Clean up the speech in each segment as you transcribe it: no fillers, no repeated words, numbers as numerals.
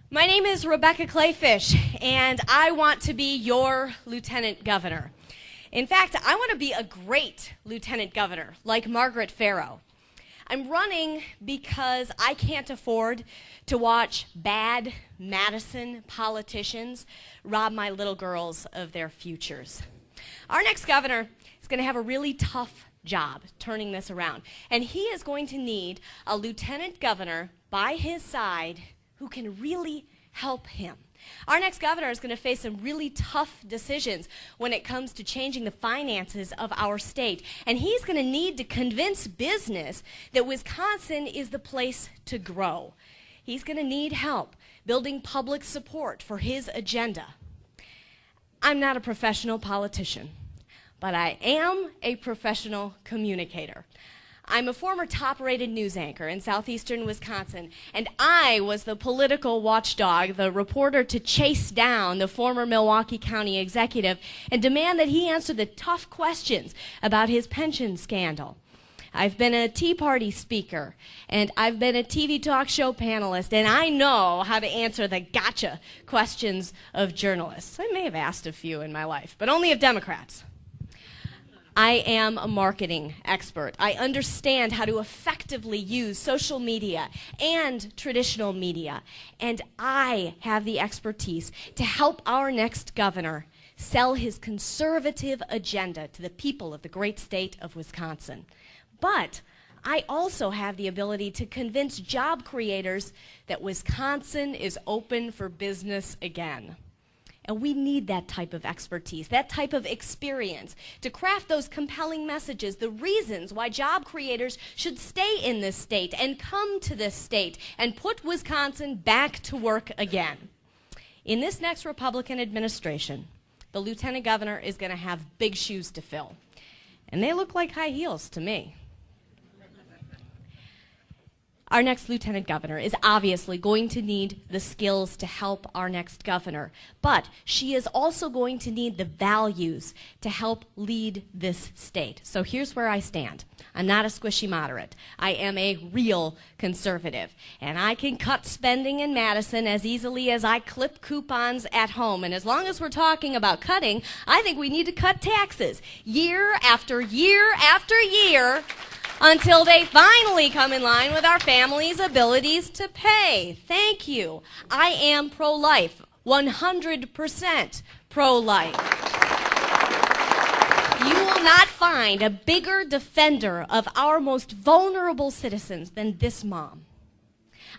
My name is Rebecca Kleefisch, and I want to be your lieutenant governor. In fact, I want to be a great lieutenant governor, like Margaret Farrow. I'm running because I can't afford to watch bad Madison politicians rob my little girls of their futures. Our next governor is going to have a really tough job turning this around, and he is going to need a lieutenant governor by his side who can really help him. Our next governor is going to face some really tough decisions when it comes to changing the finances of our state. And he's going to need to convince business that Wisconsin is the place to grow. He's going to need help building public support for his agenda. I'm not a professional politician, but I am a professional communicator. I'm a former top-rated news anchor in southeastern Wisconsin, and I was the political watchdog, the reporter to chase down the former Milwaukee County executive and demand that he answer the tough questions about his pension scandal. I've been a Tea Party speaker, and I've been a TV talk show panelist, and I know how to answer the gotcha questions of journalists. I may have asked a few in my life, but only of Democrats. I am a marketing expert. I understand how to effectively use social media and traditional media, and I have the expertise to help our next governor sell his conservative agenda to the people of the great state of Wisconsin. But I also have the ability to convince job creators that Wisconsin is open for business again. And we need that type of expertise, that type of experience to craft those compelling messages, the reasons why job creators should stay in this state and come to this state and put Wisconsin back to work again. In this next Republican administration, the lieutenant governor is going to have big shoes to fill. And they look like high heels to me. Our next lieutenant governor is obviously going to need the skills to help our next governor, but she is also going to need the values to help lead this state. So here's where I stand. I'm not a squishy moderate. I am a real conservative, and I can cut spending in Madison as easily as I clip coupons at home. And as long as we're talking about cutting, I think we need to cut taxes year after year after year, until they finally come in line with our family's abilities to pay. Thank you. I am pro-life, 100% pro-life. You will not find a bigger defender of our most vulnerable citizens than this mom.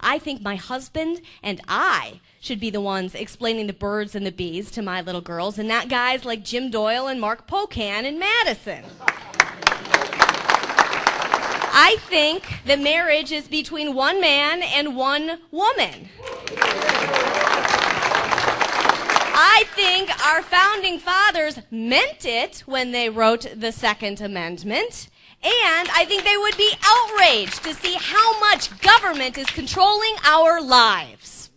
I think my husband and I should be the ones explaining the birds and the bees to my little girls, and not guys like Jim Doyle and Mark Pocan in Madison. I think that marriage is between one man and one woman. I think our founding fathers meant it when they wrote the Second Amendment, and I think they would be outraged to see how much government is controlling our lives.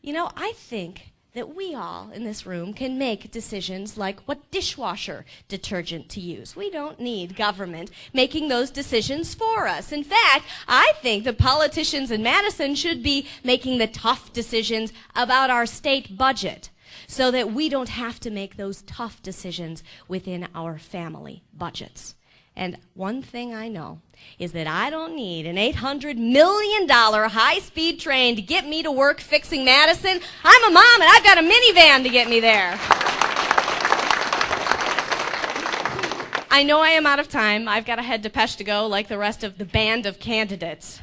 You know, I think that we all in this room can make decisions like what dishwasher detergent to use. We don't need government making those decisions for us. In fact, I think the politicians in Madison should be making the tough decisions about our state budget so that we don't have to make those tough decisions within our family budgets. And one thing I know is that I don't need an $800 million high-speed train to get me to work fixing Madison. I'm a mom, and I've got a minivan to get me there. I know I am out of time. I've got to head to Pesh to go like the rest of the band of candidates.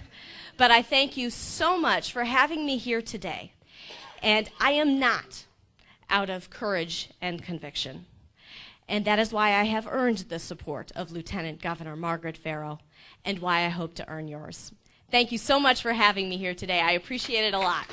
But I thank you so much for having me here today. And I am not out of courage and conviction. And that is why I have earned the support of Lieutenant Governor Margaret Farrow, and why I hope to earn yours. Thank you so much for having me here today. I appreciate it a lot.